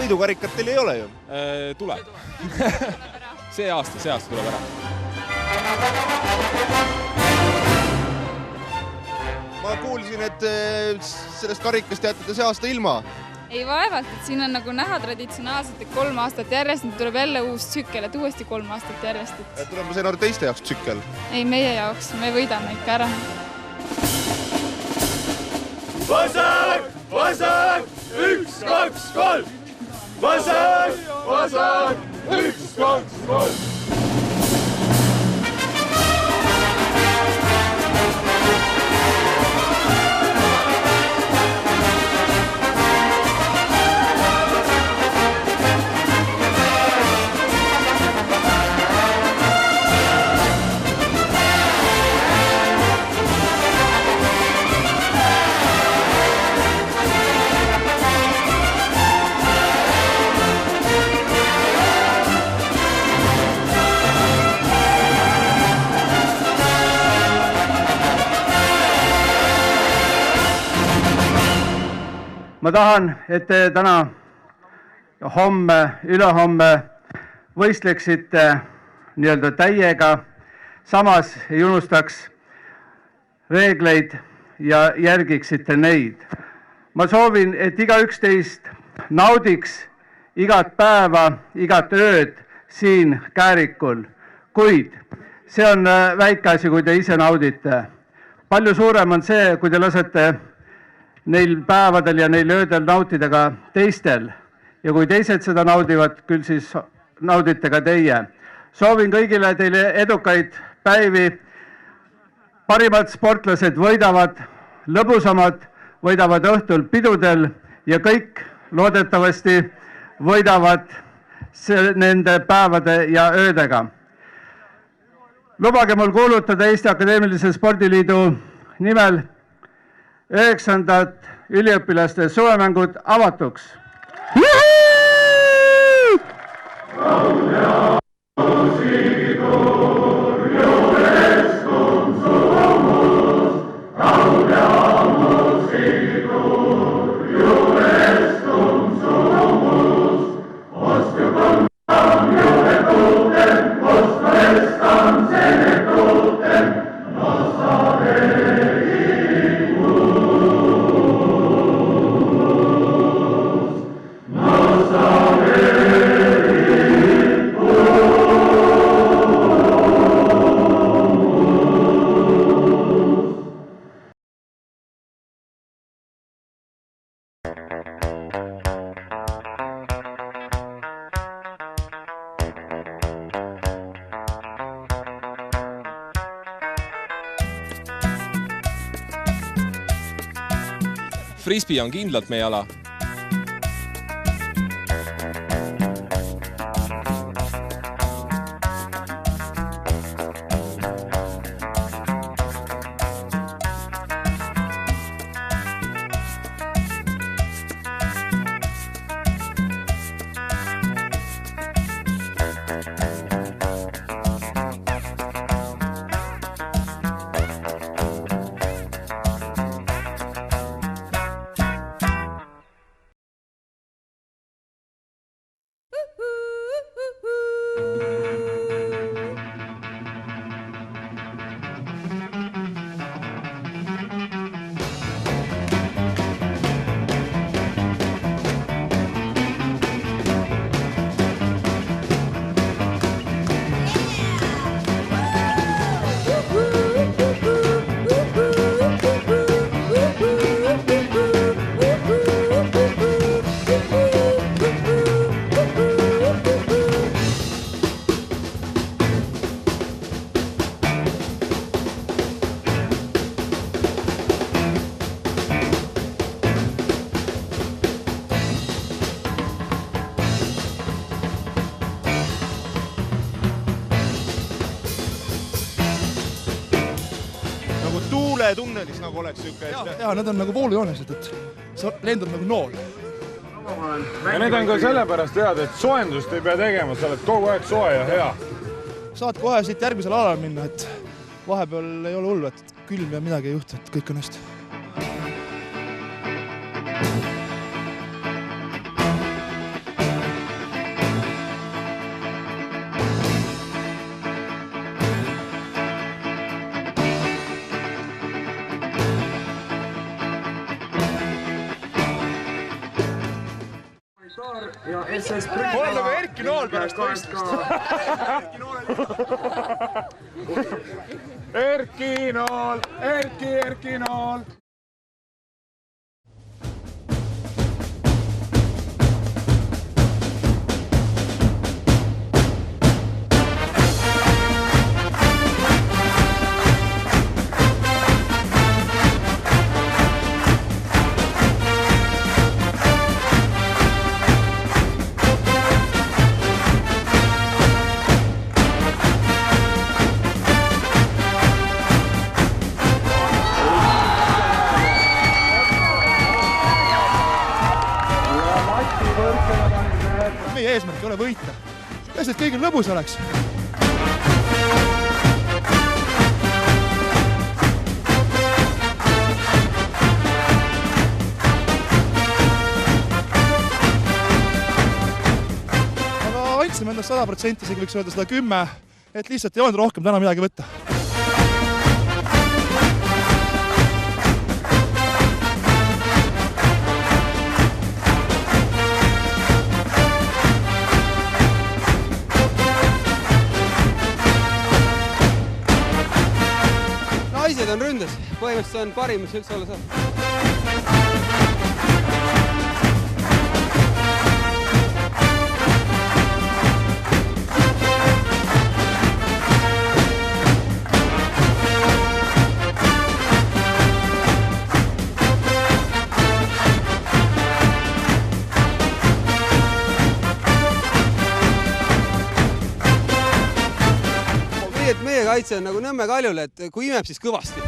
sõidukarikat teil ei ole ju? Tuleb. see aasta tuleb ära. Ma kuulsin, et sellest karikast jätate see aasta ilma. Ei vaevalt, et siin on nagu näha traditsionaalselt, et 3 aastat järjest, nüüd tuleb jälle uus tsükkel, et uuesti 3 aastat järjest. Tuleb see noor teiste jaoks tsükkel? Ei, meie jaoks, me võidame ikka ära. Vasak! Vasak! 1, 2, 3! Vasak! Vasak! 1, 2, 3! Ma tahan, et te täna, homme, ülehomme võistleksite nii-öelda täiega, samas ei unustaks reegleid ja järgiksite neid. Ma soovin, et igaüks teist naudiks igat päeva, igat ööd siin Käärikul, kuid see on väike asi, kui te ise naudite. Palju suurem on see, kui te lasete neil päevadel ja neil öödel nautida ka teistel. Ja kui teised seda naudivad, küll siis naudite ka teie. Soovin kõigile teile edukaid päevi. Parimad sportlased võidavad, lõbusamad võidavad õhtul pidudel ja kõik loodetavasti võidavad nende päevade ja öödega. Lubage mul kuulutada Eesti Akadeemilise Spordiliidu nimel 9. üliõpilaste suvemängud avatuks. Frisbee on kindlalt meie ala. Tunnelis nagu oleks siuke. Ja need on nagu voolujoonesed, et sa lendad nagu nool. Ja need on ka sellepärast head, et soojendust ei pea tegema, sa oled kogu aeg soe ja hea. Saad kohe siit järgmisel alal minna, et vahepeal ei ole hullu, et külm ja midagi ei juhtu, et kõik on hästi. olen nagu Erki Nool pärast võistlust. Erki Nool, Erki Nool. Meie eesmärk ei ole võita. Lihtsalt kõigil lõbus oleks. Aga andsime endast 100%, isegi võiks öelda 110, et lihtsalt ei olnud rohkem täna midagi võtta. Naised on ründes, põhimõtteliselt on parim, mis üldse olla saab. Meie kaitse on nagu Nõmme Kaljul, et kui imeb, siis kõvasti.